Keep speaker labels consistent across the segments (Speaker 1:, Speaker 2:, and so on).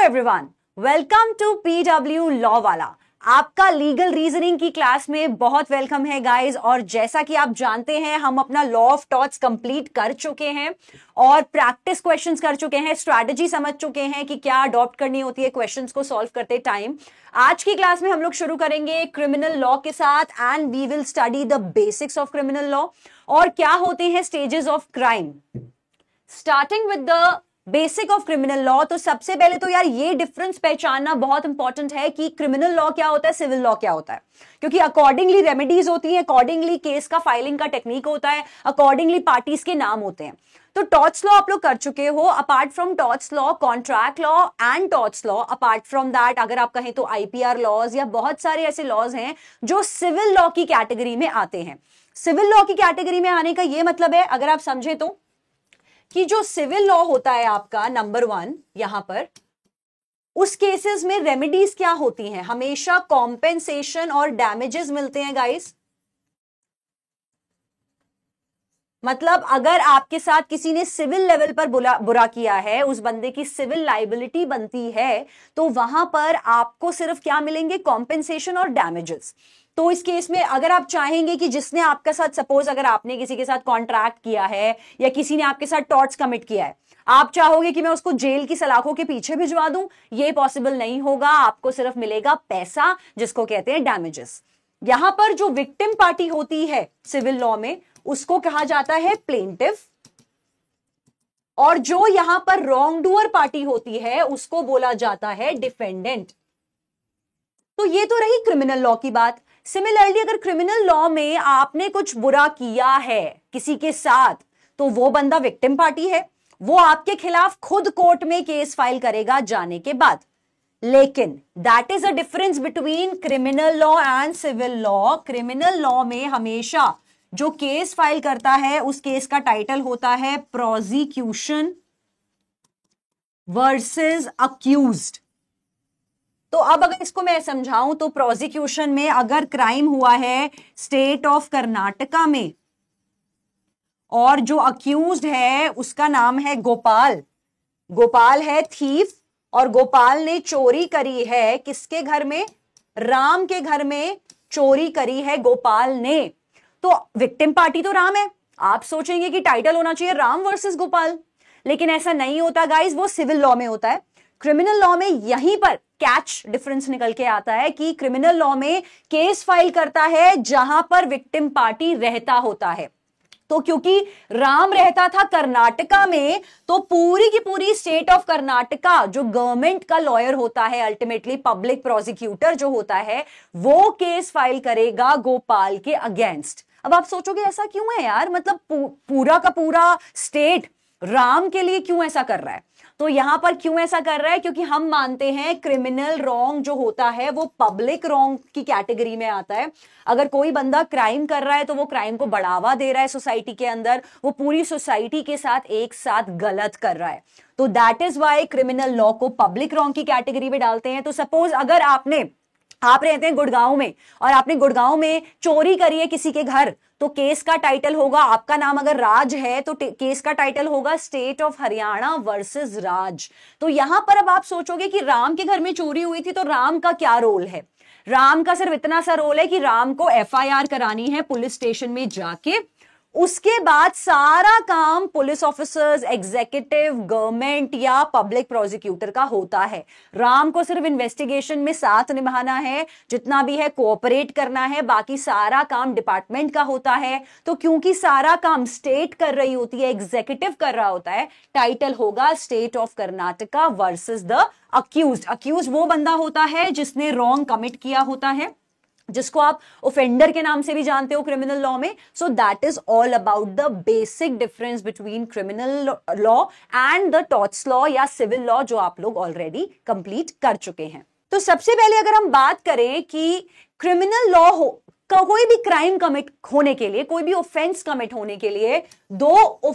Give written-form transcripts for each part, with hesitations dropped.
Speaker 1: Everyone, welcome to PW law वाला। आपका legal reasoning की क्लास में बहुत वेलकम है गाइस। और जैसा कि आप जानते हैं, हम अपना लॉ ऑफ टॉट्स कंप्लीट कर चुके हैं और प्रैक्टिस क्वेश्चंस कर चुके हैं, स्ट्रैटेजी समझ चुके हैं कि क्या अडॉप्ट करनी होती है क्वेश्चंस को सॉल्व करते टाइम। आज की क्लास में हम लोग शुरू करेंगे क्रिमिनल लॉ के साथ and we will study the basics of criminal law और क्या होते हैं stages of crime. Starting with the basic of criminal law, तो सबसे पहले तो यार ये डिफरेंस पहचानना बहुत इंपॉर्टेंट है कि क्रिमिनल लॉ क्या होता है, सिविल लॉ क्या होता है, क्योंकि अकॉर्डिंगली रेमेडीज होती हैं, अकॉर्डिंगली केस का फाइलिंग का टेक्निक होता है, अकॉर्डिंगली पार्टीज के नाम होते हैं। तो टॉर्ट्स लॉ आप लोग कर चुके हो। Apart from torts law, contract law and torts law, apart from that अगर आप कहें तो आईपीआर लॉज या बहुत सारे ऐसे लॉज हैं जो सिविल लॉ की कैटेगरी में आते हैं। सिविल लॉ की कैटेगरी में आने का यह मतलब है, अगर आप समझे तो, कि जो सिविल लॉ होता है आपका नंबर 1 यहां पर, उस केसेस में रेमेडीज क्या होती हैं, हमेशा कॉम्पेंसेशन और डैमेजेस मिलते हैं गाइस। मतलब अगर आपके साथ किसी ने सिविल लेवल पर बुरा किया है, उस बंदे की सिविल लाइबिलिटी बनती है, तो वहां पर आपको सिर्फ क्या मिलेंगे, कॉम्पेंसेशन और डैमेजेस। तो इस केस में अगर आप चाहेंगे कि जिसने आपके साथ, सपोज अगर आपने किसी के साथ कॉन्ट्रैक्ट किया है या किसी ने आपके साथ टॉर्ट्स कमिट किया है, आप चाहोगे कि मैं उसको जेल की सलाखों के पीछे भिजवा दूं, ये पॉसिबल नहीं होगा। आपको सिर्फ मिलेगा पैसा, जिसको कहते हैं डैमेजेस। यहां पर जो विक्टिम पार्टी होती है सिविल लॉ में, उसको कहा जाता है प्लेंटिफ, और जो यहां पर रॉन्ग डूअर पार्टी होती है उसको बोला जाता है डिफेंडेंट। तो ये तो रही क्रिमिनल लॉ की बात। सिमिलरली अगर क्रिमिनल लॉ में आपने कुछ बुरा किया है किसी के साथ, तो वो बंदा विक्टिम पार्टी है, वो आपके खिलाफ खुद कोर्ट में केस फाइल करेगा जाने के बाद। लेकिन that is a difference between criminal law and civil law. Criminal law में हमेशा जो केस फाइल करता है उस केस का टाइटल होता है प्रोसिक्यूशन वर्सेस अक्यूज्ड। तो अब अगर इसको मैं समझाऊं तो प्रोसिक्यूशन में अगर क्राइम हुआ है स्टेट ऑफ कर्नाटका में और जो अक्यूज्ड है उसका नाम है गोपाल, गोपाल है थीफ, और गोपाल ने चोरी करी है किसके घर में, राम के घर में चोरी करी है गोपाल ने। तो विक्टिम पार्टी तो राम है। आप सोचेंगे कि टाइटल होना चाहिए राम वर्सेस गोपाल, लेकिन ऐसा नहीं होता गाइस, वो सिविल लॉ में होता है। क्रिमिनल लॉ में यहीं पर कैच डिफरेंस निकल के आता है कि क्रिमिनल लॉ में केस फाइल करता है जहां पर विक्टिम पार्टी रहता होता है। तो क्योंकि राम रहता था कर्नाटका में, तो पूरी की पूरी स्टेट ऑफ कर्नाटका जो गवर्नमेंट का लॉयर होता है, अल्टीमेटली पब्लिक प्रोसिक्यूटर जो होता है, वो केस फाइल करेगा गोपाल के अगेंस्ट। अब आप सोचोगे ऐसा क्यों है यार, मतलब पूरा का पूरा स्टेट राम के लिए क्यों ऐसा कर रहा है? तो यहां पर क्यों ऐसा कर रहा है, क्योंकि हम मानते हैं क्रिमिनल रॉन्ग जो होता है वो पब्लिक रॉन्ग की कैटेगरी में आता है। अगर कोई बंदा क्राइम कर रहा है तो वो क्राइम को बढ़ावा दे रहा है सोसाइटी के अंदर, वो पूरी सोसाइटी के साथ एक साथ गलत कर रहा है। तो that is why criminal law को पब्लिक रॉन्ग की कैटेगरी में डालते हैं। तो सपोज अगर आप रहते हैं गुड़गांव में और आपने गुड़गांव में चोरी करी है किसी के घर, तो केस का टाइटल होगा, आपका नाम अगर राज है तो केस का टाइटल होगा स्टेट ऑफ हरियाणा वर्सेस राज। तो यहां पर अब आप सोचोगे कि राम के घर में चोरी हुई थी, तो राम का क्या रोल है? राम का सिर्फ इतना सा रोल है कि राम को एफआईआर करानी है पुलिस स्टेशन में जाके। उसके बाद सारा काम पुलिस ऑफिसर्स, एग्जीक्यूटिव, गवर्नमेंट या पब्लिक प्रोसिक्यूटर का होता है। राम को सिर्फ इन्वेस्टिगेशन में साथ निभाना है, जितना भी है कोऑपरेट करना है, बाकी सारा काम डिपार्टमेंट का होता है। तो क्योंकि सारा काम स्टेट कर रही होती है, एग्जीक्यूटिव कर रहा होता है, टाइटल होगा state of Karnataka versus the accused. Accused वो बंदा होता है जिसने रॉन्ग कमिट किया होता है, जिसको आप ऑफेंडर के नाम से भी जानते हो क्रिमिनल लॉ में। So that is all about the basic difference between criminal law and the torts law या सिविल लॉ, जो आप लोग ऑलरेडी कंप्लीट कर चुके हैं। तो सबसे पहले अगर हम बात करें कि क्रिमिनल लॉ कोई भी क्राइम कमिट होने के लिए, कोई भी ऑफेंस कमिट होने के लिए दो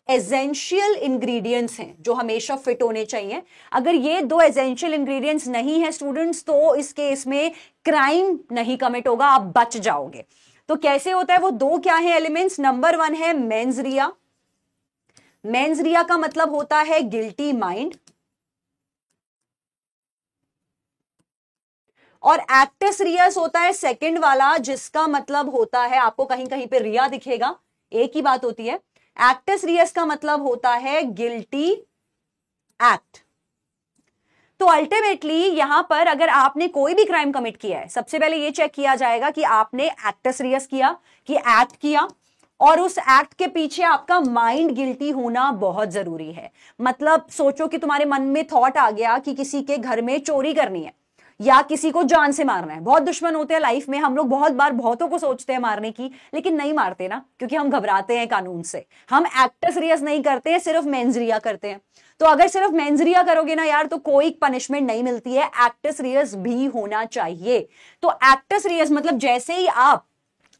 Speaker 1: एसेंशियल इंग्रेडिएंट्स हैं जो हमेशा फिट होने चाहिए। अगर ये दो एसेंशियल इंग्रेडिएंट्स नहीं है स्टूडेंट्स, तो इस केस में क्राइम नहीं कमिट होगा, आप बच जाओगे। तो कैसे होता है, वो दो क्या है एलिमेंट्स? नंबर 1 है मेंस रिया। मेंस रिया का मतलब होता है गिल्टी माइंड। और एक्टस रियस होता है सेकंड वाला, जिसका मतलब होता है, आपको कहीं कहीं पे रिया दिखेगा, एक ही बात होती है। एक्टस रियस का मतलब होता है गिल्टी एक्ट। तो अल्टीमेटली यहां पर अगर आपने कोई भी क्राइम कमिट किया है, सबसे पहले यह चेक किया जाएगा कि आपने एक्टस रियस किया, कि एक्ट किया, और उस एक्ट के पीछे आपका माइंड गिल्टी होना बहुत जरूरी है। मतलब सोचो कि तुम्हारे मन में थॉट आ गया कि किसी के घर में चोरी करनी है या किसी को जान से मारना है। बहुत दुश्मन होते हैं लाइफ में, हम लोग बहुत बार बहुतों को सोचते हैं मारने की, लेकिन नहीं मारते ना, क्योंकि हम घबराते हैं कानून से। हम एक्टस रियस नहीं करते हैं, सिर्फ मेंस रिया करते हैं। तो अगर सिर्फ मेंस रिया करोगे ना यार, तो कोई पनिशमेंट नहीं मिलती है, एक्टस रियस भी होना चाहिए। तो एक्टस रियस मतलब जैसे ही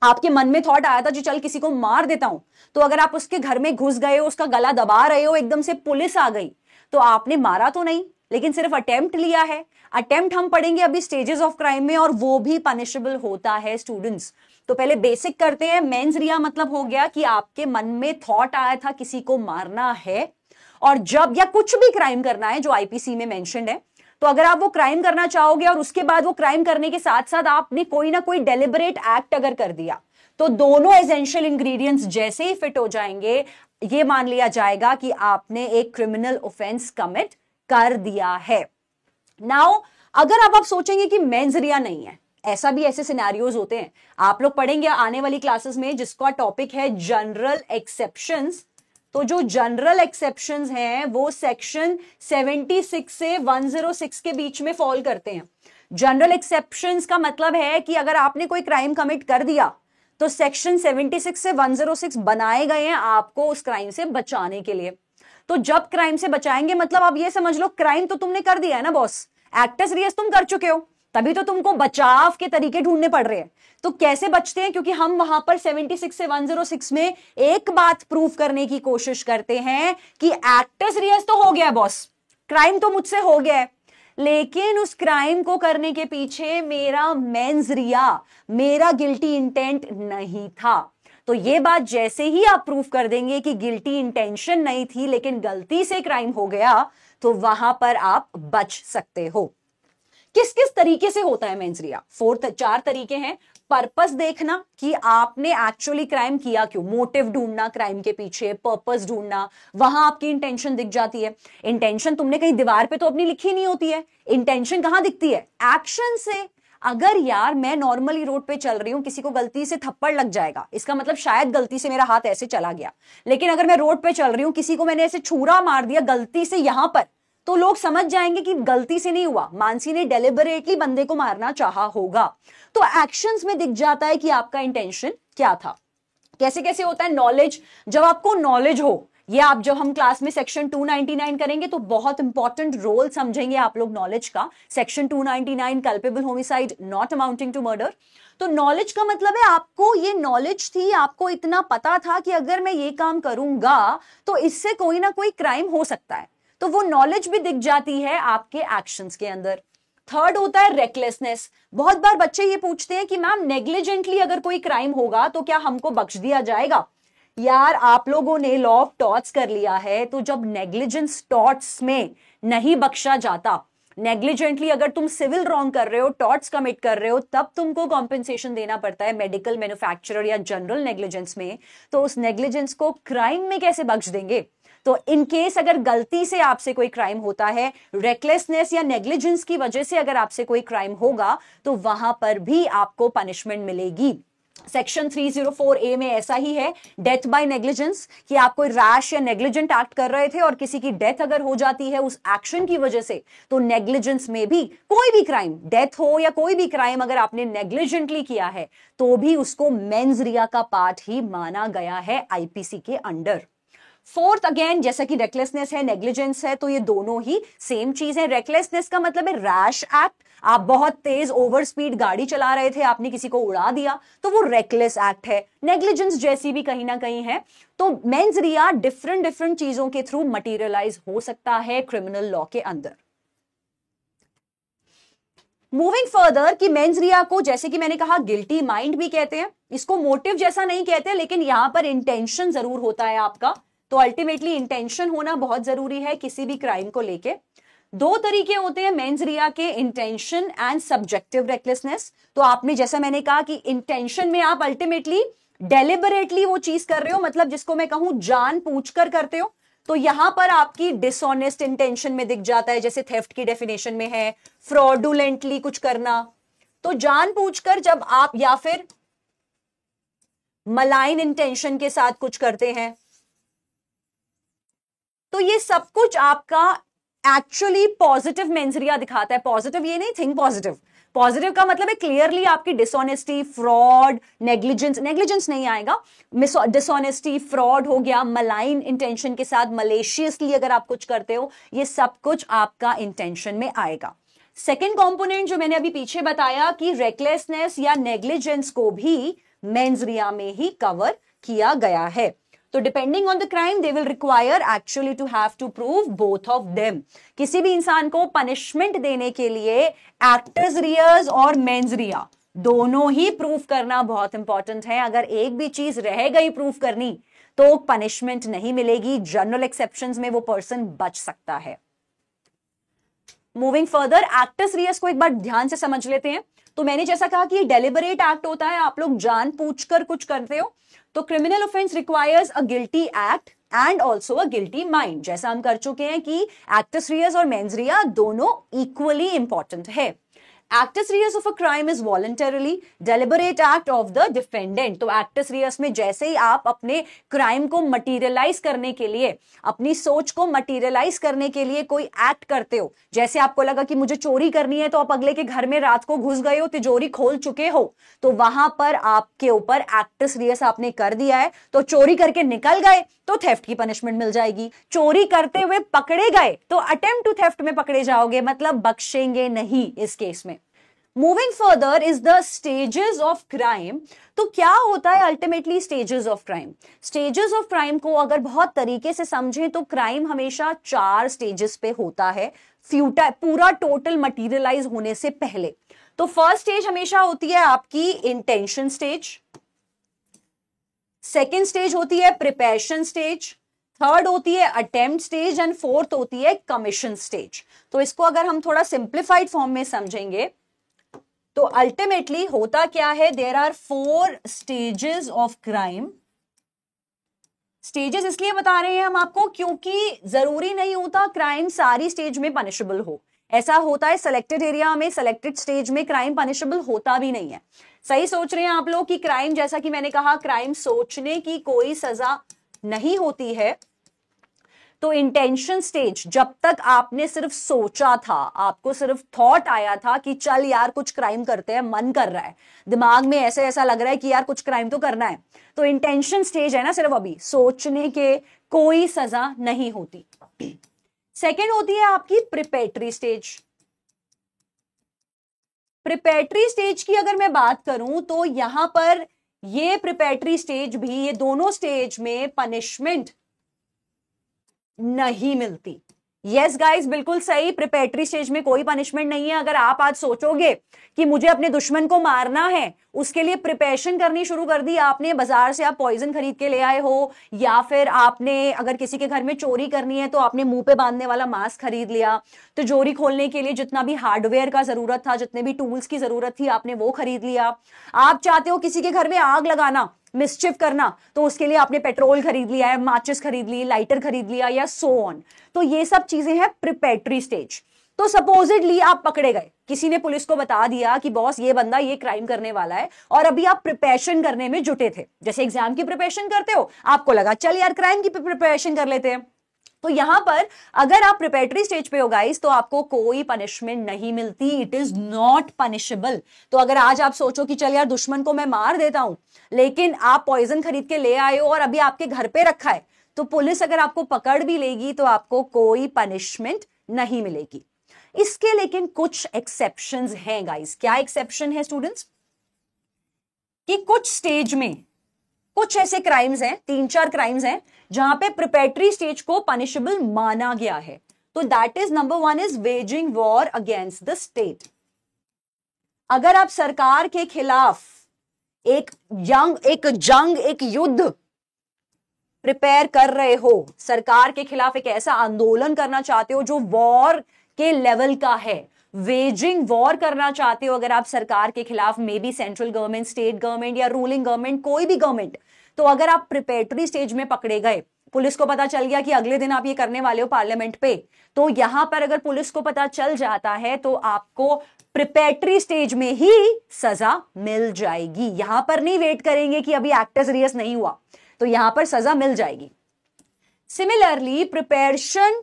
Speaker 1: आपके मन में थॉट आया था जो चल किसी को मार देता हूं, तो अगर आप उसके घर में घुस गए हो, उसका गला दबा रहे हो, एकदम से पुलिस आ गई, तो आपने मारा तो नहीं, लेकिन सिर्फ अटेम्प्ट लिया है। अटेम्प्ट हम पढ़ेंगे अभी स्टेजेस ऑफ क्राइम में, और वो भी पनिशेबल होता है स्टूडेंट्स। तो पहले बेसिक करते हैं। मेंस रिया मतलब हो गया कि आपके मन में थॉट आया था किसी को मारना है, और जब, या कुछ भी क्राइम करना है जो आईपीसी में मेंशन्ड है, तो अगर आप वो क्राइम करना चाहोगे और उसके बाद वो क्राइम करने के साथ साथ आपने कोई ना कोई डेलिबरेट एक्ट अगर कर दिया, तो दोनों एसेंशियल इंग्रेडिएंट्स जैसे ही फिट हो जाएंगे, ये मान लिया जाएगा कि आपने एक क्रिमिनल ऑफेंस कमिट कर दिया है। नाउ अगर आप सोचेंगे कि मेंस रिया नहीं है, ऐसा भी ऐसे सिनेरियोज होते हैं, आप लोग पढ़ेंगे आने वाली क्लासेस में, जिसका टॉपिक है जनरल एक्सेप्शंस। तो जो जनरल एक्सेप्शंस हैं वो सेक्शन 76 से 106 के बीच में फॉल करते हैं। जनरल एक्सेप्शंस का मतलब है कि अगर आपने कोई क्राइम कमिट कर दिया, तो सेक्शन 76 से 106 बनाए गए हैं आपको उस क्राइम से बचाने के लिए। तो जब क्राइम से बचाएंगे, मतलब आप ये समझ लो क्राइम तो तुमने कर दिया है ना बॉस, एक्टस रियस तुम कर चुके हो, तभी तो तुमको बचाव के तरीके ढूंढने पड़ रहे हैं। तो कैसे बचते हैं, क्योंकि हम वहां पर 76 से 106 में एक बात प्रूव करने की कोशिश करते हैं कि एक्टस रियस तो हो गया बॉस, क्राइम तो मुझसे हो गया है, लेकिन उस क्राइम को करने के पीछे मेरा मेंस रिया, मेरा गिल्टी इंटेंट नहीं था। तो ये बात जैसे ही आप प्रूफ कर देंगे कि गिल्टी इंटेंशन नहीं थी लेकिन गलती से क्राइम हो गया, तो वहां पर आप बच सकते हो। किस किस तरीके से होता है मेंस रिया? 4 तरीके हैं। पर्पस देखना कि आपने एक्चुअली क्राइम किया क्यों, मोटिव ढूंढना क्राइम के पीछे, पर्पस ढूंढना, वहां आपकी इंटेंशन दिख जाती है। इंटेंशन तुमने कहीं दीवार पे तो अपनी लिखी नहीं होती है, इंटेंशन कहां दिखती है? एक्शन से। अगर यार मैं नॉर्मली रोड पे चल रही हूं, किसी को गलती से थप्पड़ लग जाएगा, इसका मतलब शायद गलती से मेरा हाथ ऐसे चला गया। लेकिन अगर मैं रोड पे चल रही हूं, किसी को मैंने ऐसे छुरा मार दिया गलती से यहां पर, तो लोग समझ जाएंगे कि गलती से नहीं हुआ, मानसी ने डेलिबरेटली बंदे को मारना चाहा होगा। तो एक्शंस में दिख जाता है कि आपका इंटेंशन क्या था। कैसे कैसे होता है? नॉलेज, जब आपको नॉलेज हो, ये आप जब हम क्लास में सेक्शन 299 करेंगे तो बहुत इंपॉर्टेंट रोल समझेंगे आप लोग नॉलेज का। Section 299 culpable homicide not amounting to murder. तो नॉलेज का मतलब है आपको ये नॉलेज थी, आपको इतना पता था कि अगर मैं ये काम करूंगा तो इससे कोई ना कोई क्राइम हो सकता है, तो वो नॉलेज भी दिख जाती है आपके एक्शंस के अंदर। थर्ड होता है रेकलेसनेस। बहुत बार बच्चे ये पूछते हैं कि मैम नेग्लिजेंटली अगर कोई क्राइम होगा तो क्या हमको बख्श दिया जाएगा? यार आप लोगों ने लॉ ऑफ टॉर्ट्स कर लिया है, तो जब नेग्लिजेंस टॉर्ट्स में नहीं बख्शा जाता, नेग्लिजेंटली अगर तुम सिविल रॉन्ग कर रहे हो, टॉर्ट्स कमिट कर रहे हो, तब तुमको कॉम्पेंसेशन देना पड़ता है मेडिकल, मैन्युफैक्चरर या जनरल नेग्लिजेंस में, तो उस नेग्लिजेंस को क्राइम में कैसे बख्श देंगे? तो इन केस अगर गलती से आपसे कोई क्राइम होता है, रेकलेसनेस या नेग्लिजेंस की वजह से अगर आपसे कोई क्राइम होगा, तो वहां पर भी आपको पनिशमेंट मिलेगी। सेक्शन 304A में ऐसा ही है, डेथ बाय नेग्लिजेंस, कि आप कोई रैश या नेग्लिजेंट एक्ट कर रहे थे और किसी की डेथ अगर हो जाती है उस एक्शन की वजह से, तो नेग्लिजेंस में भी कोई भी क्राइम, डेथ हो या कोई भी क्राइम, अगर आपने नेग्लिजेंटली किया है तो भी उसको मेंस रिया का पार्ट ही माना गया है आईपीसी के अंडर। फोर्थ अगेन, जैसा कि रेकलेसनेस है, नेग्लिजेंस है, तो ये दोनों ही सेम चीज है। रेकलेसनेस का मतलब है रैश एक्ट, आप बहुत तेज ओवर स्पीड गाड़ी चला रहे थे, आपने किसी को उड़ा दिया, तो वो रेकलेस एक्ट है। नेग्लिजेंस जैसी भी कहीं ना कहीं है। तो मेंस रिया डिफरेंट चीजों के थ्रू मटीरियलाइज हो सकता है क्रिमिनल लॉ के अंदर। मूविंग फर्दर, कि मेंस रिया को जैसे कि मैंने कहा गिल्टी माइंड भी कहते हैं, इसको मोटिव जैसा नहीं कहते, लेकिन यहां पर इंटेंशन जरूर होता है आपका। तो अल्टीमेटली इंटेंशन होना बहुत जरूरी है किसी भी क्राइम को लेके। दो तरीके होते हैं मेंस रिया के, इंटेंशन एंड सब्जेक्टिव रेकलेसनेस। तो आपने, जैसा मैंने कहा कि इंटेंशन में आप अल्टीमेटली डेलिबरेटली वो चीज कर रहे हो, मतलब जिसको मैं कहूं जानबूझकर करते हो, तो यहां पर आपकी डिसऑनेस्ट इंटेंशन में दिख जाता है, जैसे थेफ्ट की डेफिनेशन में है फ्रॉडुलेंटली कुछ करना। तो जानबूझकर जब आप, या फिर मलाइन इंटेंशन के साथ कुछ करते हैं, तो ये सब कुछ आपका एक्चुअली पॉजिटिव मेंसरिया दिखाता है। पॉजिटिव ये नहीं थिंक पॉजिटिव, पॉजिटिव का मतलब है क्लियरली आपकी डिसऑनेस्टी, फ्रॉड, नेग्लिजेंस, नेग्लिजेंस नहीं आएगा, डिसऑनेस्टी, फ्रॉड हो गया, मलाइन इंटेंशन के साथ मलेशियसली अगर आप कुछ करते हो, ये सब कुछ आपका इंटेंशन में आएगा। सेकेंड कंपोनेंट जो मैंने अभी पीछे बताया कि रेकलेसनेस या नेग्लिजेंस को भी मेंसरिया में ही कवर किया गया है। तो depending on the crime they will require actually to have to prove both of them. किसी भी इंसान को पनिशमेंट देने के लिए एक्टर्स रियर्स और मेंस रिया दोनों ही प्रूफ करना बहुत इंपॉर्टेंट है। अगर एक भी चीज रह गई प्रूफ करनी तो पनिशमेंट नहीं मिलेगी, जनरल एक्सेप्शंस में वो पर्सन बच सकता है। मूविंग फर्दर, एक्टर्स रियर्स को एक बार ध्यान से समझ लेते हैं। तो मैंने जैसा कहा कि ये डेलिबरेट एक्ट होता है, आप लोग जानबूझकर कुछ करते हो, तो criminal offence requires a guilty act and also a guilty mind. जैसा हम कर चुके हैं कि एक्टर्स रियर्स और मेंस रिया दोनों इक्वली इंपॉर्टेंट है। Actus reus of a crime is voluntarily deliberate act of the defendant। तो actus reus में जैसे ही आप अपने क्राइम को मटीरियलाइज करने के लिए, अपनी सोच को मटीरियलाइज करने के लिए कोई एक्ट करते हो, जैसे आपको लगा कि मुझे चोरी करनी है, तो आप अगले के घर में रात को घुस गए हो, तिजोरी खोल चुके हो, तो वहां पर आपके ऊपर एक्टस रियस आपने कर दिया है। तो चोरी करके निकल गए तो थेफ्ट की पनिशमेंट मिल जाएगी, चोरी करते हुए पकड़े गए तो अटेम्प्ट टू थेफ्ट में पकड़े जाओगे, मतलब बख्शेंगे नहीं इस केस में। Moving further is the stages of crime. तो क्या होता है ultimately stages of crime? Stages of crime को अगर बहुत तरीके से समझें तो क्राइम हमेशा 4 स्टेजेस पे होता है, पूरा टोटल मटीरियलाइज होने से पहले। तो फर्स्ट स्टेज हमेशा होती है आपकी इंटेंशन स्टेज, सेकेंड स्टेज होती है प्रिपरेशन स्टेज, थर्ड होती है अटेम्प्ट स्टेज एंड फोर्थ होती है कमीशन स्टेज। तो इसको अगर हम थोड़ा सिंप्लीफाइड फॉर्म में समझेंगे तो अल्टीमेटली होता क्या है, there are 4 stages of crime. Stages इसलिए बता रहे हैं हम आपको क्योंकि जरूरी नहीं होता क्राइम सारी स्टेज में पनिशेबल हो। ऐसा होता है सिलेक्टेड एरिया में, सिलेक्टेड स्टेज में क्राइम पनिशेबल होता भी नहीं है। सही सोच रहे हैं आप लोग कि क्राइम, जैसा कि मैंने कहा, क्राइम सोचने की कोई सजा नहीं होती है। तो इंटेंशन स्टेज, जब तक आपने सिर्फ सोचा था, आपको सिर्फ थॉट आया था कि चल यार कुछ क्राइम करते हैं, मन कर रहा है, दिमाग में ऐसे ऐसा लग रहा है कि यार कुछ क्राइम तो करना है, तो इंटेंशन स्टेज है ना, सिर्फ अभी सोचने के, कोई सजा नहीं होती। सेकेंड होती है आपकी प्रिपेरेटरी स्टेज। प्रिपेरेटरी स्टेज की अगर मैं बात करूं तो यहां पर ये प्रिपेरेटरी स्टेज भी, ये दोनों स्टेज में पनिशमेंट नहीं मिलती। यस गाइस, बिल्कुल सही, प्रिपेरेटरी स्टेज में कोई पनिशमेंट नहीं है। अगर आप आज सोचोगे कि मुझे अपने दुश्मन को मारना है, उसके लिए प्रिपरेशन करनी शुरू कर दी आपने, बाजार से आप पॉइजन खरीद के ले आए हो, या फिर आपने अगर किसी के घर में चोरी करनी है तो आपने मुंह पे बांधने वाला मास्क खरीद लिया, तिजोरी खोलने के लिए जितना भी हार्डवेयर का जरूरत था, जितने भी टूल्स की जरूरत थी, आपने वो खरीद लिया। आप चाहते हो किसी के घर में आग लगाना, मिसचिफ करना, तो उसके लिए आपने पेट्रोल खरीद लिया है, माचिस खरीद ली, लाइटर खरीद लिया, या सो ऑन। तो ये सब चीजें हैं प्रिपेरेटरी स्टेज। तो सपोजिटली आप पकड़े गए, किसी ने पुलिस को बता दिया कि बॉस ये बंदा ये क्राइम करने वाला है, और अभी आप प्रिपरेशन करने में जुटे थे, जैसे एग्जाम की प्रिपरेशन करते हो, आपको लगा चल यार क्राइम की प्रिपरेशन कर लेते हैं। तो यहां पर अगर आप प्रिपेरेटरी स्टेज पे हो गाइस, तो आपको कोई पनिशमेंट नहीं मिलती, इट इज नॉट पनिशेबल। तो अगर आज आप सोचो कि चल यार दुश्मन को मैं मार देता हूं, लेकिन आप पॉइजन खरीद के ले आए हो और अभी आपके घर पे रखा है, तो पुलिस अगर आपको पकड़ भी लेगी तो आपको कोई पनिशमेंट नहीं मिलेगी। इसके लेकिन कुछ एक्सेप्शंस हैं गाइस। क्या एक्सेप्शन है स्टूडेंट्स? कि कुछ स्टेज में कुछ ऐसे क्राइम्स हैं, 3-4 क्राइम्स हैं जहां पे प्रिपेरेटरी स्टेज को पनिशेबल माना गया है। तो that is number 1 is waging war against the state. अगर आप सरकार के खिलाफ एक युद्ध प्रिपेयर कर रहे हो, सरकार के खिलाफ एक ऐसा आंदोलन करना चाहते हो जो वॉर के लेवल का है। वेजिंग वॉर करना चाहते हो अगर आप सरकार के खिलाफ, may be central government, state government या रूलिंग गवर्नमेंट, कोई भी गवर्नमेंट, तो अगर आप प्रिपेरेटरी स्टेज में पकड़े गए, पुलिस को पता चल गया कि अगले दिन आप ये करने वाले हो पार्लियामेंट पे, तो यहां पर अगर पुलिस को पता चल जाता है तो आपको प्रिपेरेटरी स्टेज में ही सजा मिल जाएगी। यहां पर नहीं वेट करेंगे कि अभी एक्टर्स रिहर्स नहीं हुआ, तो यहां पर सजा मिल जाएगी। सिमिलरली प्रिपरेशन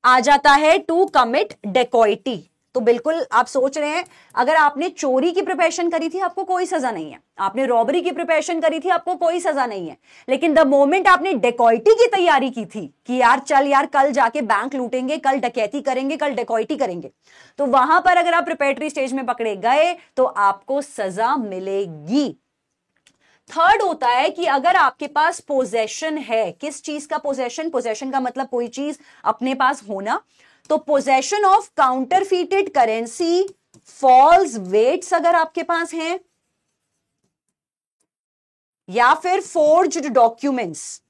Speaker 1: आ जाता है टू कमिट डेकॉइटी। तो बिल्कुल आप सोच रहे हैं, अगर आपने चोरी की प्रिपरेशन करी थी आपको कोई सजा नहीं है, आपने रॉबरी की प्रिपरेशन करी थी आपको कोई सजा नहीं है, लेकिन द मोमेंट आपने डेकॉइटी की तैयारी की थी कि यार चल यार कल जाके बैंक लूटेंगे, कल डकैती करेंगे, कल डेकॉइटी करेंगे, तो वहां पर अगर आप प्रिपरेटरी स्टेज में पकड़े गए तो आपको सजा मिलेगी। थर्ड होता है कि अगर आपके पास पोजेशन है, किस चीज का पोजेशन, पोजेशन का मतलब कोई चीज अपने पास होना, तो possession of counterfeited currency, false weights अगर आपके पास हैं, या फिर फोर्ज्ड डॉक्यूमेंट्स,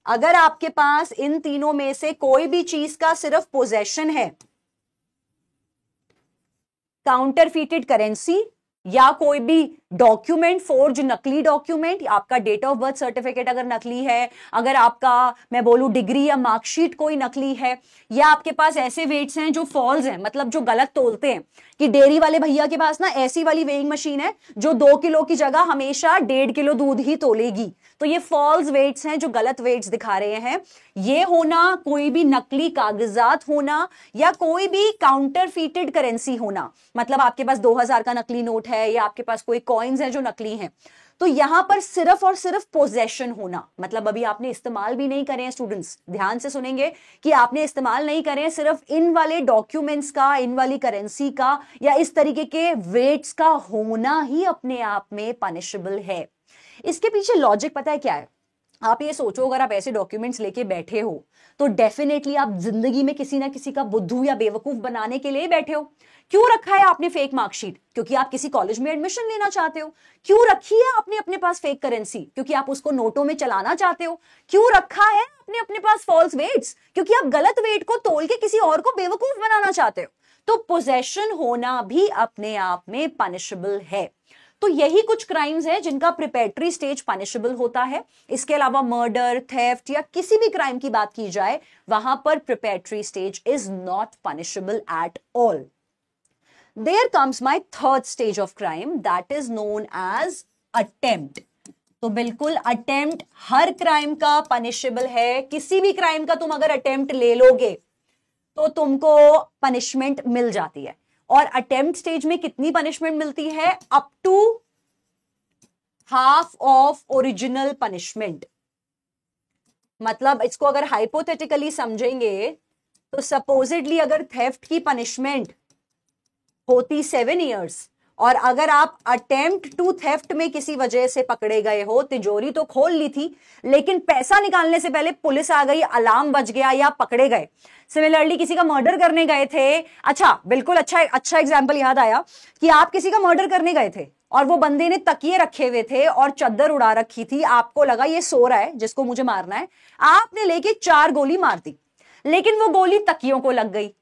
Speaker 1: अगर आपके पास इन तीनों में से कोई भी चीज का सिर्फ पोजेशन है, काउंटरफीटेड करेंसी या कोई भी डॉक्यूमेंट, फोर्ज नकली डॉक्यूमेंट, आपका डेट ऑफ बर्थ सर्टिफिकेट अगर नकली है, अगर आपका मैं बोलूं डिग्री या मार्कशीट कोई नकली है, या आपके पास ऐसे वेट्स हैं जो फॉल्स हैं, मतलब जो गलत तोलते हैं, कि डेयरी वाले भैया के पास ना ऐसी वाली वेइंग मशीन है जो 2 किलो की जगह हमेशा 1.5 किलो दूध ही तोलेगी, तो ये फॉल्स वेट्स हैं जो गलत वेट्स दिखा रहे हैं। ये होना, कोई भी नकली कागजात होना, या कोई भी काउंटरफीटेड करेंसी होना, मतलब आपके पास 2000 का नकली नोट है या आपके पास कोई कॉइन्स हैं जो नकली हैं, तो यहां पर सिर्फ और सिर्फ पोजेशन होना, मतलब अभी आपने इस्तेमाल भी नहीं करे हैं। स्टूडेंट्स ध्यान से सुनेंगे कि आपने इस्तेमाल नहीं करे हैं, सिर्फ इन वाले डॉक्यूमेंट्स का, इन वाली करेंसी का या इस तरीके के वेट्स का होना ही अपने आप में पनिशेबल है। इसके पीछे लॉजिक पता है क्या है? आप ये सोचो, अगर आप ऐसे डॉक्यूमेंट्स लेके बैठे हो तो डेफिनेटली आप जिंदगी में किसी ना किसी का बुद्धू या बेवकूफ बनाने के लिए बैठे हो। क्यों रखा है आपने फेक मार्कशीट? क्योंकि आप किसी कॉलेज में एडमिशन लेना चाहते हो। क्यों रखी है आपने अपने पास फेक करेंसी? क्योंकि आप उसको नोटों में चलाना चाहते हो। क्यों रखा है आपने अपने पास फॉल्स वेट्स? क्योंकि आप गलत वेट को तोल के किसी और को बेवकूफ बनाना चाहते हो। तो पोजेशन होना भी अपने आप में पनिशेबल है। तो यही कुछ क्राइम्स है जिनका प्रिपेरेटरी स्टेज पनिशेबल होता है। इसके अलावा मर्डर, थेफ्ट या किसी भी क्राइम की बात की जाए, वहां पर preparatory stage is not punishable at all. There comes my third stage of crime, that is known as attempt. तो बिल्कुल अटेम्प्ट हर क्राइम का पनिशेबल है। किसी भी क्राइम का तुम अगर अटेम्प्ट ले लोगे तो तुमको पनिशमेंट मिल जाती है। और अटेम्प्ट स्टेज में कितनी पनिशमेंट मिलती है? Up to half of original punishment. मतलब इसको अगर हाइपोथेटिकली समझेंगे तो सपोजिटली अगर थेफ्ट की पनिशमेंट होती 7 इयर्स, और अगर आप अटेम्प्ट टू थेफ्ट में किसी वजह से पकड़े गए हो, तिजोरी तो खोल ली थी लेकिन पैसा निकालने से पहले पुलिस आ गई, अलार्म बज गया या पकड़े गए। सिमिलरली किसी का मर्डर करने गए थे, अच्छा बिल्कुल अच्छा एग्जांपल याद आया कि आप किसी का मर्डर करने गए थे और वो बंदे ने तकिए रखे हुए थे और चद्दर उड़ा रखी थी, आपको लगा ये सो रहा है जिसको मुझे मारना है, आपने लेके 4 गोली मार दी, लेकिन वो गोली तकियों को लग गई।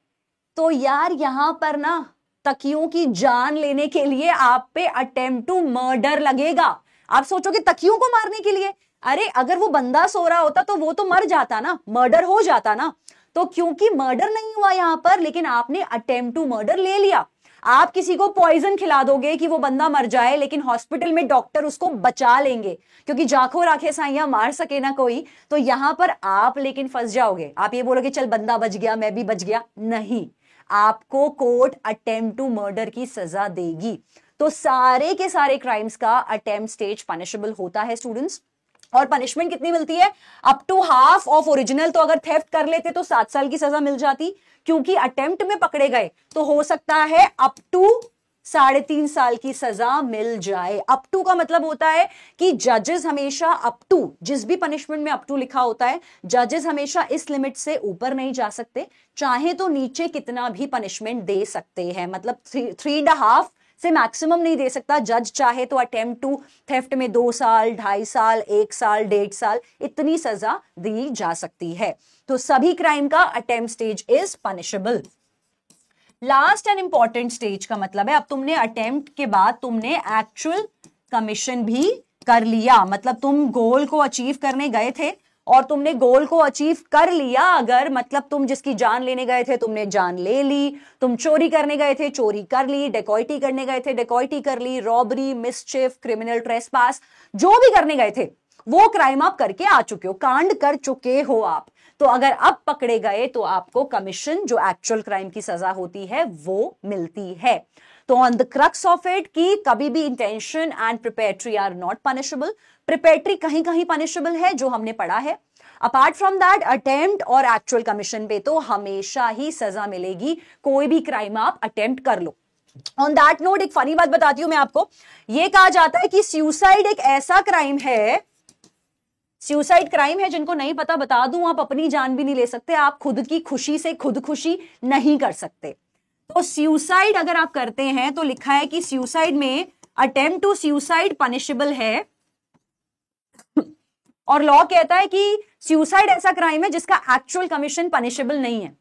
Speaker 1: तो यार यहां पर ना तकियों की जान लेने के लिए आप पे अटेम्प्ट टू मर्डर लगेगा। आप सोचोगे तकियों को मारने के लिए? अरे अगर वो बंदा सो रहा होता तो वो तो मर जाता ना, मर्डर हो जाता ना। तो क्योंकि मर्डर नहीं हुआ यहां पर, लेकिन आपने अटेम्प्ट टू मर्डर ले लिया। आप किसी को पॉइजन खिला दोगे कि वो बंदा मर जाए, लेकिन हॉस्पिटल में डॉक्टर उसको बचा लेंगे, क्योंकि जाखो राखे साइया मार सके ना कोई। तो यहां पर आप लेकिन फंस जाओगे। आप ये बोलोगे चल बंदा बच गया, मैं भी बच गया, नहीं, आपको कोर्ट अटेम्प्ट टू मर्डर की सजा देगी। तो सारे के सारे क्राइम्स का अटेम्प्ट स्टेज पनिशेबल होता है स्टूडेंट्स। और पनिशमेंट कितनी मिलती है? Up to half of original. तो अगर थेफ्ट कर लेते तो 7 साल की सजा मिल जाती, क्योंकि अटेम्प्ट में पकड़े गए तो हो सकता है अप टू 3.5 साल की सजा मिल जाए। अप टू का मतलब होता है कि जजेस हमेशा अप टू, जिस भी पनिशमेंट में अप टू लिखा होता है, जजेस हमेशा इस लिमिट से ऊपर नहीं जा सकते, चाहे तो नीचे कितना भी पनिशमेंट दे सकते हैं। मतलब 3.5 से मैक्सिमम नहीं दे सकता जज। चाहे तो अटेम्प्ट टू थेफ्ट में 2 साल, 2.5 साल, 1 साल, 1.5 साल, इतनी सजा दी जा सकती है। तो सभी क्राइम का attempt stage is punishable. Last and important stage का मतलब है अब तुमने अटेम्प्ट के बाद तुमने एक्चुअल कमीशन भी कर लिया, मतलब तुम गोल को अचीव करने गए थे और तुमने गोल को अचीव कर लिया। अगर मतलब तुम जिसकी जान लेने गए थे तुमने जान ले ली, तुम चोरी करने गए थे चोरी कर ली, डेकॉइटी करने गए थे डेकॉइटी कर ली, रॉबरी, मिसचिफ, क्रिमिनल ट्रेसपास, जो भी करने गए थे वो क्राइम आप करके आ चुके हो, कांड कर चुके हो आप। तो अगर अब पकड़े गए तो आपको कमीशन जो एक्चुअल क्राइम की सजा होती है वो मिलती है। तो on the crux of it कि कभी भी intention and preparatory are not punishable, preparatory कहीं कहीं पनिशेबल है जो हमने पढ़ा है। अपार्ट फ्रॉम दैट अटेम्प्ट और एक्चुअल कमीशन पे तो हमेशा ही सजा मिलेगी, कोई भी क्राइम आप अटेम्प्ट कर लो। ऑन दैट नोट एक फनी बात बताती हूं मैं आपको, यह कहा जाता है कि सुसाइड एक ऐसा क्राइम है, सुसाइड क्राइम है, जिनको नहीं पता बता दूं, आप अपनी जान भी नहीं ले सकते, आप खुद की खुशी से खुदकुशी नहीं कर सकते। तो सुसाइड अगर आप करते हैं तो लिखा है कि सुसाइड में अटेम्प्ट टू सुसाइड पनिशेबल है और लॉ कहता है कि सुसाइड ऐसा क्राइम है जिसका एक्चुअल कमीशन पनिशेबल नहीं है।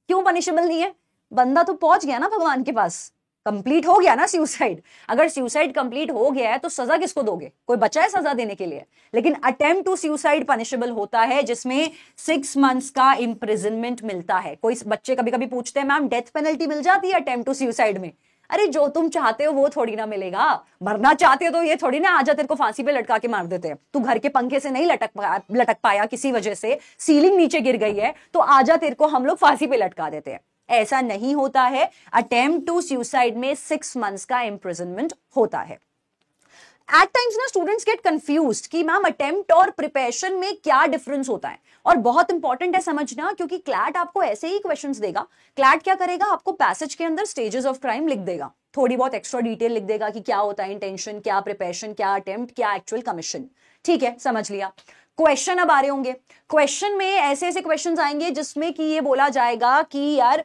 Speaker 1: क्यों पनिशेबल नहीं है? बंदा तो पहुंच गया ना भगवान के पास, कंप्लीट हो गया ना सुसाइड। अगर सुसाइड कंप्लीट हो गया है तो सजा किसको दोगे? कोई बचा है सजा देने के लिए? लेकिन अटेम्प्ट टू सुसाइड पनिशेबल होता है जिसमें 6 मंथ्स का इंप्रिजनमेंट मिलता है। कोई बच्चे कभी कभी पूछते हैं मैम डेथ पेनल्टी मिल जाती है अटेम्प्ट टू सुसाइड में? अरे जो तुम चाहते हो वो थोड़ी ना मिलेगा, मरना चाहते हो तो ये थोड़ी ना आजा तेरे को फांसी पे लटका के मार देते हैं। तू घर के पंखे से नहीं लटक पाया किसी वजह से, सीलिंग नीचे गिर गई है तो आजा तेरे को हम लोग फांसी पे लटका देते हैं। ऐसा नहीं होता है। अटेम्प्ट टू सुसाइड में 6 मंथ्स का इंप्रिजनमेंट होता है। एट टाइम्स ना स्टूडेंट्स गेट कंफ्यूज्ड कि मैम अटेम्प्ट और प्रिपरेशन में क्या डिफरेंस होता है, और बहुत इंपॉर्टेंट है समझना क्योंकि क्लैट आपको ऐसे ही क्वेश्चंस देगा। क्लैट क्या करेगा, आपको पैसेज के अंदर स्टेजेस ऑफ क्राइम लिख देगा, थोड़ी बहुत एक्स्ट्रा डिटेल लिख देगा कि क्या होता है इंटेंशन, क्या प्रिपरेशन, क्या अटेम्प्ट, क्या एक्चुअल कमीशन। ठीक है, समझ लिया। क्वेश्चन अब आ रहे होंगे, क्वेश्चन में ऐसे ऐसे क्वेश्चंस आएंगे जिसमें कि ये बोला जाएगा कि यार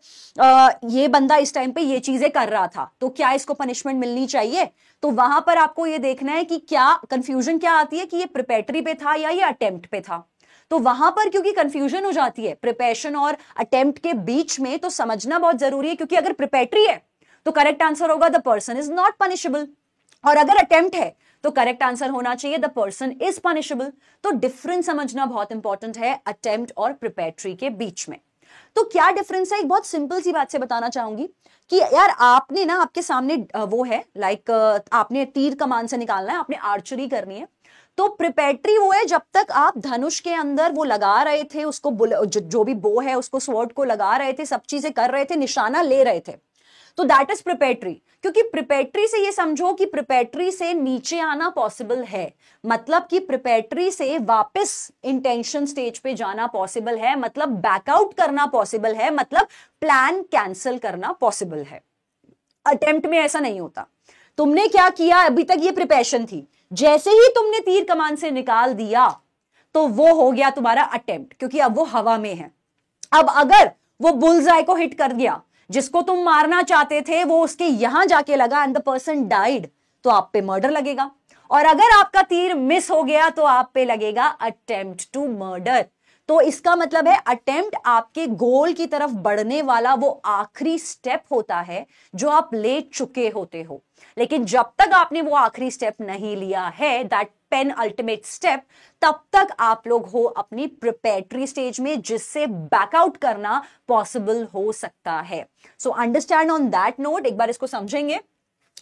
Speaker 1: ये बंदा इस टाइम पे ये चीजें कर रहा था तो क्या इसको पनिशमेंट मिलनी चाहिए। तो वहां पर आपको ये देखना है कि क्या कंफ्यूजन क्या आती है कि ये प्रिपेटरी पे था या ये अटेम्प्ट पे था। तो वहां पर क्योंकि कंफ्यूजन हो जाती है प्रिपरेशन और अटेम्प्ट के बीच में, तो समझना बहुत जरूरी है क्योंकि अगर प्रिपेटरी है तो करेक्ट आंसर होगा the person is not punishable, और अगर अटेम्प्ट है तो करेक्ट आंसर होना चाहिए द पर्सन इज पनिशेबल। तो डिफरेंस समझना बहुत इंपॉर्टेंट है अटेम्प्ट और प्रिपेटरी के बीच में। तो क्या डिफरेंस है, एक बहुत सिंपल सी बात से बताना चाहूंगी कि यार आपने ना, आपके सामने वो है लाइक आपने तीर कमान से निकालना है, आपने आर्चरी करनी है। तो प्रिपेटरी वो है जब तक आप धनुष के अंदर वो लगा रहे थे उसको, जो भी बो है उसको स्वॉर्ड को लगा रहे थे, सब चीजें कर रहे थे, निशाना ले रहे थे, तो दैट इज प्रिपेटरी। क्योंकि प्रिपेटरी से ये समझो कि प्रिपेटरी से नीचे आना पॉसिबल है, मतलब कि प्रिपेटरी से वापस इंटेंशन स्टेज पे जाना पॉसिबल है, मतलब बैकआउट करना पॉसिबल है, मतलब प्लान कैंसिल करना पॉसिबल है। अटेम्प्ट में ऐसा नहीं होता। तुमने क्या किया, अभी तक ये प्रिपरेशन थी, जैसे ही तुमने तीर कमान से निकाल दिया तो वो हो गया तुम्हारा अटेम्प्ट, क्योंकि अब वो हवा में है। अब अगर वो बुलजाई को हिट कर दिया, जिसको तुम मारना चाहते थे वो उसके यहां जाके लगा एंड द पर्सन डाइड, तो आप पे मर्डर लगेगा। और अगर आपका तीर मिस हो गया तो आप पे लगेगा अटेम्प्ट टू मर्डर। तो इसका मतलब है अटेम्प्ट आपके गोल की तरफ बढ़ने वाला वो आखिरी स्टेप होता है जो आप ले चुके होते हो। लेकिन जब तक आपने वो आखिरी स्टेप नहीं लिया है, दैट पेन अल्टीमेट स्टेप, तब तक आप लोग हो अपनी प्रिपेटरी स्टेज में, जिससे बैकआउट करना पॉसिबल हो सकता है। So understand on that note, एक बार इसको समझेंगे।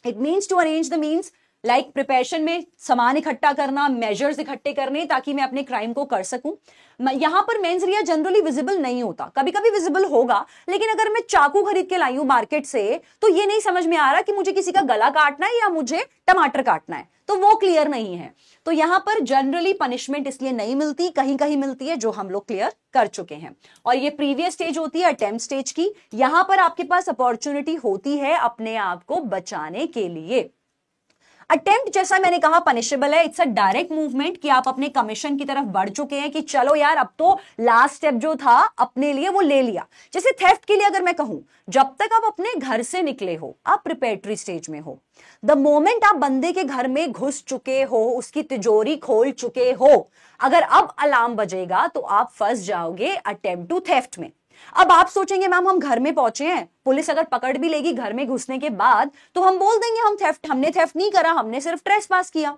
Speaker 1: It means to arrange the means like preparation में सामान इकट्ठा करना, मेजर्स इकट्ठे करने ताकि मैं अपने क्राइम को कर सकूं। यहां पर मेंस रिया जनरली विजिबल नहीं होता, कभी कभी विजिबल होगा, लेकिन अगर मैं चाकू खरीद के लाई हूं मार्केट से तो ये नहीं समझ में आ रहा कि मुझे किसी का गला काटना है या मुझे टमाटर काटना है, तो वो क्लियर नहीं है। तो यहां पर जनरली पनिशमेंट इसलिए नहीं मिलती, कहीं कहीं मिलती है जो हम लोग क्लियर कर चुके हैं। और ये प्रीवियस स्टेज होती है अटेम्प्ट स्टेज की, यहां पर आपके पास अपॉर्चुनिटी होती है अपने आप को बचाने के लिए। अटेम्प्ट जैसा मैंने कहा पनिशेबल है, इट्स अ डायरेक्ट मूवमेंट कि आप अपने कमीशन की तरफ बढ़ चुके हैं कि चलो यार अब तो लास्ट स्टेप जो था अपने लिए वो ले लिया। जैसे थेफ्ट के लिए अगर मैं कहूं, जब तक आप अपने घर से निकले हो आप प्रिपेटरी स्टेज में हो। द मोमेंट आप बंदे के घर में घुस चुके हो, उसकी तिजोरी खोल चुके हो, अगर अब अलार्म बजेगा तो आप फंस जाओगे अटेम्प्ट टू थेफ्ट में। अब आप सोचेंगे मैम हम घर में पहुंचे हैं, पुलिस अगर पकड़ भी लेगी घर में घुसने के बाद तो हम बोल देंगे हमने थेफ्ट नहीं करा, हमने सिर्फ ट्रेसपास किया।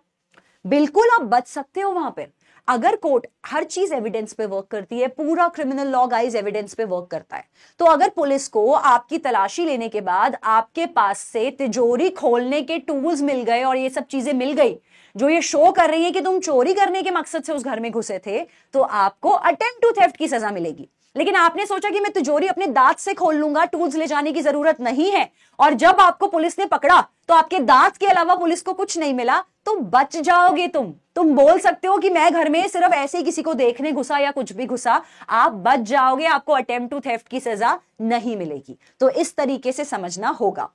Speaker 1: बिल्कुल आप बच सकते हो वहां पर। अगर कोर्ट, हर चीज एविडेंस पे वर्क करती है, पूरा क्रिमिनल लॉ गाइस एविडेंस पे वर्क करता है। तो अगर पुलिस को आपकी तलाशी लेने के बाद आपके पास से तिजोरी खोलने के टूल्स मिल गए और ये सब चीजें मिल गई जो ये शो कर रही है कि तुम चोरी करने के मकसद से उस घर में घुसे थे, तो आपको अटेम्प्ट टू थेफ्ट की सजा मिलेगी। लेकिन आपने सोचा कि मैं तिजोरी अपने दांत से खोल लूंगा, टूल्स ले जाने की जरूरत नहीं है, और जब आपको पुलिस ने पकड़ा तो आपके दांत के अलावा पुलिस को कुछ नहीं मिला, तो बच जाओगे तुम बोल सकते हो कि मैं घर में सिर्फ ऐसे ही किसी को देखने घुसा या कुछ भी घुसा, आप बच जाओगे, आपको अटेम्प्ट टू थेफ्ट की सजा नहीं मिलेगी। तो इस तरीके से समझना होगा।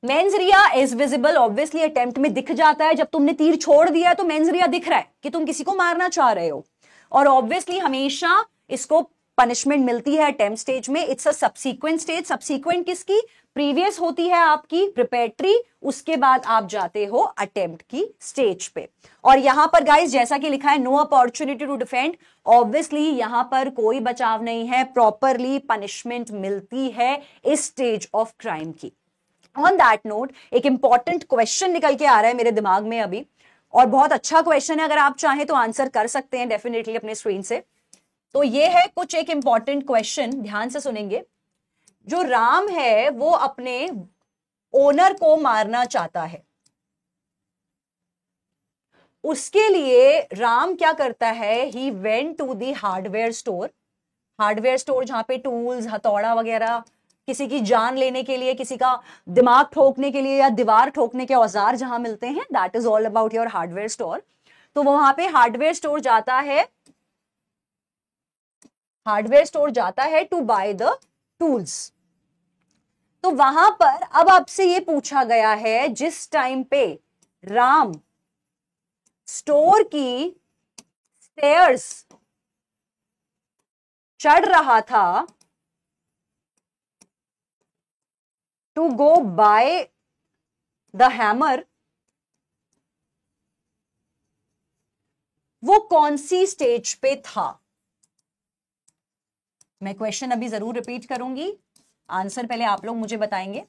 Speaker 1: Mains Riya is visible, obviously attempt में दिख जाता है, जब तुमने तीर छोड़ दिया है तो मेंस रिया दिख रहा है कि तुम किसी को मारना चाह रहे हो, और ऑब्वियसली हमेशा इसको पनिशमेंट मिलती है अटेम्प्ट स्टेज में। It's a subsequent stage. Subsequent किसकी? प्रीवियस होती है आपकी प्रिपेटरी, उसके बाद आप जाते हो अटेम्प्ट की स्टेज पे। और यहां पर गाइस जैसा कि लिखा है no opportunity to defend, obviously यहां पर कोई बचाव नहीं है, प्रॉपरली पनिशमेंट मिलती है इस स्टेज ऑफ क्राइम की। ऑन दैट नोट एक इंपॉर्टेंट क्वेश्चन निकल के आ रहा है मेरे दिमाग में अभी, और बहुत अच्छा क्वेश्चन है, अगर आप चाहें तो आंसर कर सकते हैं डेफिनेटली अपने स्क्रीन से। तो ये है कुछ एक इंपॉर्टेंट क्वेश्चन, ध्यान से सुनेंगे। जो राम है वो अपने ओनर को मारना चाहता है, उसके लिए राम क्या करता है? He went to the hardware store. Hardware store जहां पे टूल्स, हथौड़ा वगैरह, किसी की जान लेने के लिए, किसी का दिमाग ठोकने के लिए या दीवार ठोकने के औजार जहां मिलते हैं, that is all about your hardware store. तो वहां पे हार्डवेयर स्टोर जाता है, हार्डवेयर स्टोर जाता है टू बाय द टूल्स। तो वहां पर अब आपसे ये पूछा गया है, जिस टाइम पे राम स्टोर की स्टेयर्स चढ़ रहा था to go buy the hammer, वो कौन सी स्टेज पे था? मैं क्वेश्चन अभी जरूर रिपीट करूंगी, आंसर पहले आप लोग मुझे बताएंगे।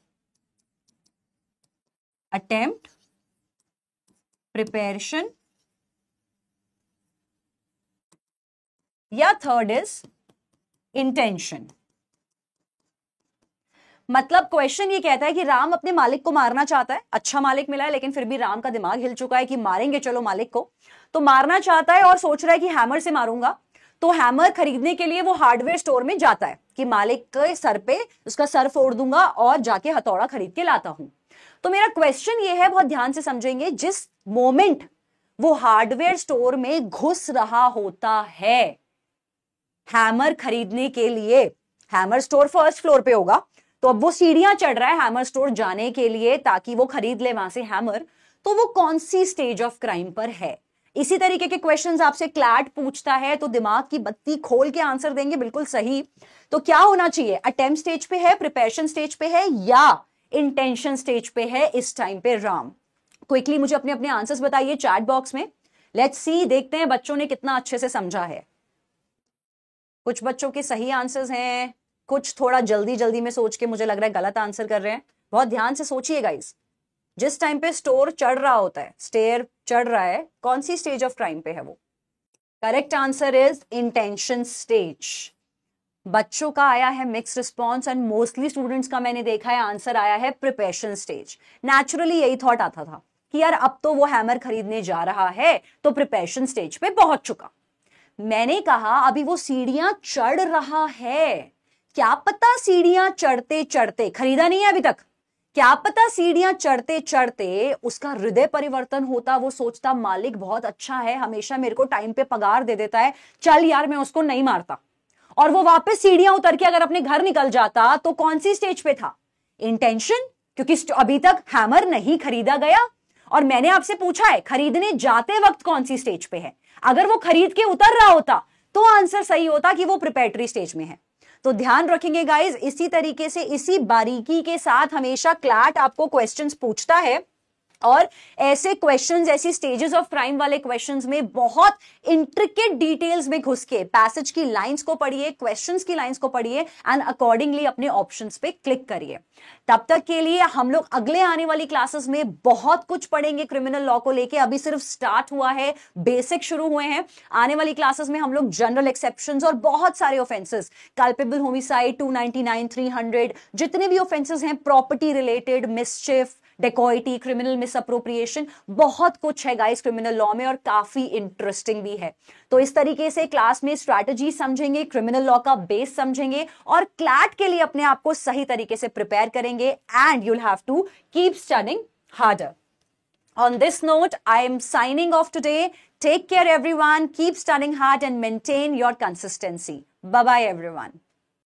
Speaker 1: अटेम्प्ट, प्रिपरेशन, या थर्ड इज इंटेंशन। मतलब क्वेश्चन ये कहता है कि राम अपने मालिक को मारना चाहता है, अच्छा मालिक मिला है, लेकिन फिर भी राम का दिमाग हिल चुका है कि मारेंगे चलो मालिक को, तो मारना चाहता है और सोच रहा है कि हैमर से मारूंगा। तो हैमर खरीदने के लिए वो हार्डवेयर स्टोर में जाता है कि मालिक के सर पे उसका सर फोड़ दूंगा और जाके हथौड़ा खरीद के लाता हूं। तो मेरा क्वेश्चन ये है, बहुत ध्यान से समझेंगे, जिस मोमेंट वो हार्डवेयर स्टोर में घुस रहा होता है हैमर खरीदने के लिए, हैमर स्टोर फर्स्ट फ्लोर पे होगा, तो अब वो सीढ़ियां चढ़ रहा है हैमर स्टोर जाने के लिए ताकि वो खरीद ले वहां से हैमर, तो वो कौन सी स्टेज ऑफ क्राइम पर है? इसी तरीके के क्वेश्चंस आपसे क्लैट पूछता है तो दिमाग की बत्ती खोल के आंसर देंगे बिल्कुल सही। तो क्या होना चाहिए? अटेम्प्ट स्टेज पे है, प्रिपरेशन स्टेज पे है, या इंटेंशन स्टेज पे है इस टाइम पे राम? क्विकली मुझे अपने अपने आंसर्स बताइए चैट बॉक्स में। लेट्स सी, देखते हैं बच्चों ने कितना अच्छे से समझा है। कुछ बच्चों के सही आंसर्स हैं, कुछ थोड़ा जल्दी जल्दी में सोच के मुझे लग रहा है गलत आंसर कर रहे हैं। बहुत ध्यान से सोचिए गाइस, जिस टाइम पे स्टोर चढ़ रहा होता है, स्टेयर चढ़ रहा है, कौन सी स्टेज ऑफ क्राइम पे है वो? Correct answer is intention stage. बच्चों का आया है mix response and mostly students का मैंने देखा है आंसर आया है प्रिपरेशन स्टेज। नेचुरली यही थॉट आता था कि यार अब तो वो हैमर खरीदने जा रहा है तो प्रिपरेशन स्टेज पे पहुंच चुका। मैंने कहा अभी वो सीढ़ियां चढ़ रहा है, क्या पता सीढ़ियां चढ़ते चढ़ते, खरीदा नहीं है अभी तक, क्या पता सीढ़ियां चढ़ते चढ़ते उसका हृदय परिवर्तन होता, वो सोचता मालिक बहुत अच्छा है, हमेशा मेरे को टाइम पे पगार दे देता है, चल यार मैं उसको नहीं मारता, और वो वापस सीढ़ियां उतर के अगर अपने घर निकल जाता, तो कौन सी स्टेज पे था? इंटेंशन, क्योंकि अभी तक हैमर नहीं खरीदा गया। और मैंने आपसे पूछा है खरीदने जाते वक्त कौन सी स्टेज पे है, अगर वो खरीद के उतर रहा होता तो आंसर सही होता कि वो प्रिपरेटरी स्टेज में है। तो ध्यान रखेंगे गाइस, इसी तरीके से, इसी बारीकी के साथ हमेशा क्लैट आपको क्वेश्चंस पूछता है और ऐसे क्वेश्चंस, ऐसी स्टेजेस ऑफ क्राइम वाले क्वेश्चंस में बहुत इंट्रिकेट डिटेल्स में घुस के पैसेज की लाइंस को पढ़िए, क्वेश्चंस की लाइंस को पढ़िए एंड अकॉर्डिंगली अपने ऑप्शंस पे क्लिक करिए। तब तक के लिए हम लोग अगले आने वाली क्लासेस में बहुत कुछ पढ़ेंगे क्रिमिनल लॉ को लेके। अभी सिर्फ स्टार्ट हुआ है, बेसिक शुरू हुए हैं। आने वाली क्लासेस में हम लोग जनरल एक्सेप्शंस और बहुत सारे ऑफेंसेस, कल्पेबल होमिसाइड 299 300, जितने भी ऑफेंसेस हैं property related, मिसचिफ, dacoity, criminal misappropriation, बहुत कुछ है गाइस क्रिमिनल लॉ में और काफी इंटरेस्टिंग भी है। तो इस तरीके से क्लास में स्ट्रैटेजी समझेंगे, क्रिमिनल लॉ का बेस समझेंगे और क्लैट के लिए अपने आप को सही तरीके से प्रिपेयर करेंगे and you'll have to keep studying harder. On this note, I am signing off today. Take care everyone. Keep studying hard and maintain your consistency. Bye bye everyone.